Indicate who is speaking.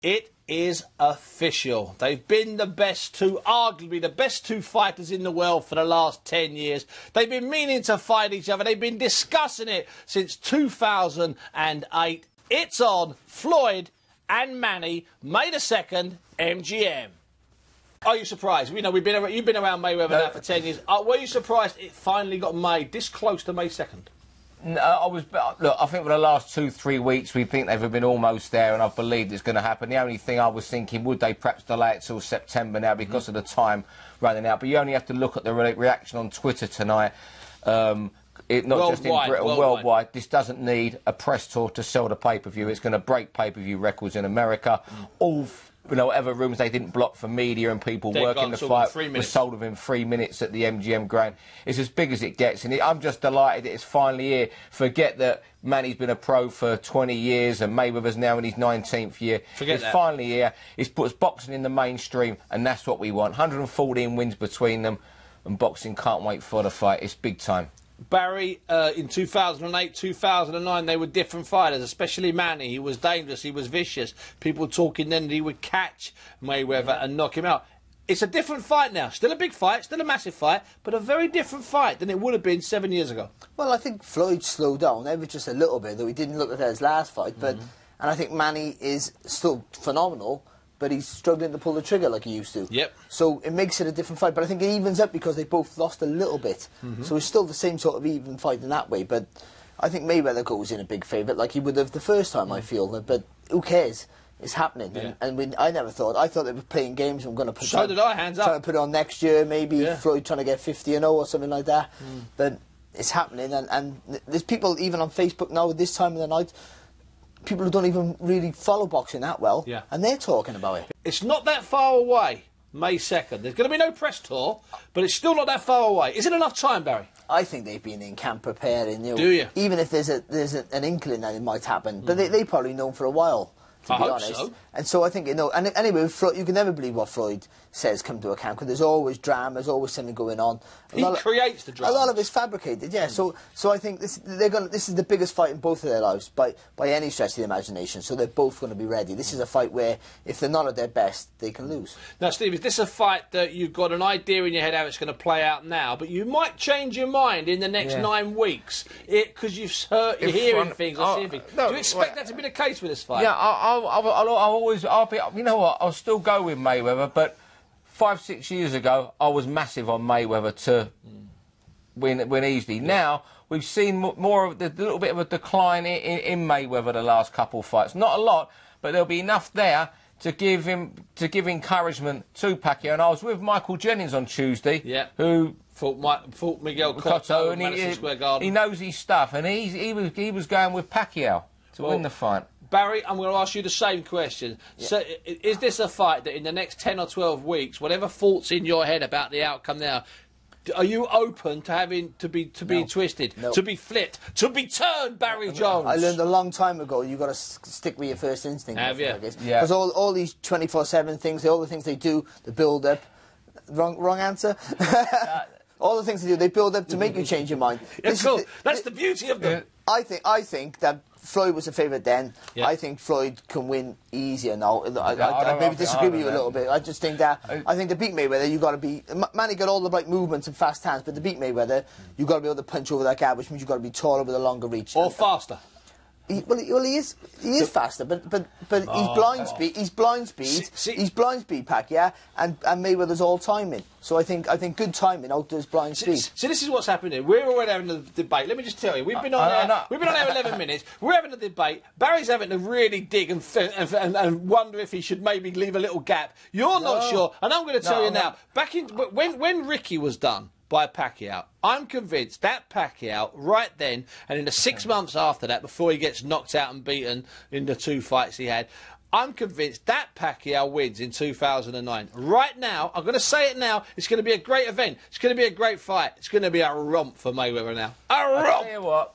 Speaker 1: It is official. They've been the best two, arguably the best two fighters in the world for the last 10 years. They've been meaning to fight each other. They've been discussing it since 2008. It's on. Floyd and Manny, May the 2nd, MGM. Are you surprised? You know, you've been around Mayweather now for 10 years. Were you surprised it finally got made this close to May 2nd?
Speaker 2: No, look, I think for the last 2-3 weeks we think they've been almost there, and I believed it's going to happen. The only thing I was thinking, would they perhaps delay it till September now because of the time running out? But you only have to look at the reaction on Twitter tonight. Not just in Britain, worldwide. This doesn't need a press tour to sell the pay-per-view. It's going to break pay-per-view records in America. All, whatever rooms they didn't block for media and people working the fight was sold within 3 minutes at the MGM ground. It's as big as it gets, and I'm just delighted that it's finally here. Forget that Manny's been a pro for 20 years and Mayweather's now in his 19th year. It's finally here. It's put boxing in the mainstream, and that's what we want. 114 wins between them, and boxing can't wait for the fight. It's big time.
Speaker 1: Barry, in 2008, 2009, they were different fighters, especially Manny. He was dangerous, he was vicious. People talking then that he would catch Mayweather and knock him out. It's a different fight now. Still a big fight, still a massive fight, but a very different fight than it would have been 7 years ago.
Speaker 3: Well, I think Floyd slowed down ever just a little bit, though he didn't look at his last fight. But and I think Manny is still phenomenal, but he's struggling to pull the trigger like he used to.
Speaker 1: Yep.
Speaker 3: So it makes it a different fight. But I think it evens up because they both lost a little bit. So it's still the same sort of even fight in that way. But I think Mayweather goes in a big favourite like he would have the first time, I feel. But who cares? It's happening.
Speaker 1: Yeah.
Speaker 3: And I never thought. I thought they were playing games. I'm going to put
Speaker 1: so did I, hands up.
Speaker 3: Trying to put it on next year, maybe Floyd trying to get 50-0 or something like that. But it's happening. And there's people even on Facebook now at this time of the night, people who don't even really follow boxing that well, and they're talking about it.
Speaker 1: It's not that far away, May 2nd. There's going to be no press tour, but it's still not that far away. Is it enough time, Barry?
Speaker 3: I think they've been in camp preparing.
Speaker 1: Do you?
Speaker 3: Even if there's an inkling that it might happen, but they probably know for a while. To be honest.
Speaker 1: So.
Speaker 3: And so I think, and anyway, Floyd, you can never believe what Floyd says come to a camp, because there's always drama, there's always something going on.
Speaker 1: He creates the drama.
Speaker 3: A lot of it's fabricated, yeah. So I think this is the biggest fight in both of their lives by any stretch of the imagination. So they're both going to be ready. This is a fight where if they're not at their best, they can lose.
Speaker 1: Now, Steve, is this a fight that you've got an idea in your head how it's going to play out now, but you might change your mind in the next 9 weeks because you're hearing things or seeing things? Do you expect that to be the case with this fight?
Speaker 2: Yeah, I'll still go with Mayweather, but 5-6 years ago, I was massive on Mayweather to win easily. Now, we've seen more of a little bit of a decline in Mayweather the last couple of fights. Not a lot, but there'll be enough there to give encouragement to Pacquiao. And I was with Michael Jennings on Tuesday, who
Speaker 1: fought Miguel Cotto in Madison Square Garden.
Speaker 2: He knows his stuff, and he was going with Pacquiao to win the fight.
Speaker 1: Barry, I'm going to ask you the same question. Yeah. So, is this a fight that in the next 10 or 12 weeks, whatever thoughts in your head about the outcome now, are you open to having to be twisted, to be flipped, to be turned, Barry Jones? I
Speaker 3: learned a long time ago you've got to stick with your first instinct.
Speaker 1: Have you?
Speaker 3: Yeah. Because all these 24/7 things, all the things they do, the build-up. Wrong answer? All the things they do, they build up to make you change your mind.
Speaker 1: Yeah, cool. That's the beauty of them.
Speaker 3: I think that Floyd was a favourite then. Yeah. I think Floyd can win easier now. I maybe disagree with you a little bit. I just think that I think to beat Mayweather, you've got to be. Manny got all the right movements and fast hands, but to beat Mayweather, you've got to be able to punch over that gap, which means you've got to be taller with a longer reach.
Speaker 1: Or faster.
Speaker 3: He is faster, but he's blind speed. He's blind speed. He's blind speed, Pacquiao, and Mayweather's all timing. So I think good timing outdoes blind speed.
Speaker 1: So this is what's happening. We're already having a debate. Let me just tell you, we've been on there 11 minutes. We're having a debate. Barry's having to really dig and wonder if he should maybe leave a little gap. You're not sure, and I'm going to tell you now. Back in when Ricky was done by Pacquiao, I'm convinced that Pacquiao right then and in the 6 months after that, before he gets knocked out and beaten in the 2 fights he had, I'm convinced that Pacquiao wins in 2009. Right now, I'm going to say it now, it's going to be a great event. It's going to be a great fight. It's going to be a romp for Mayweather now. A romp!
Speaker 2: I'll tell you what.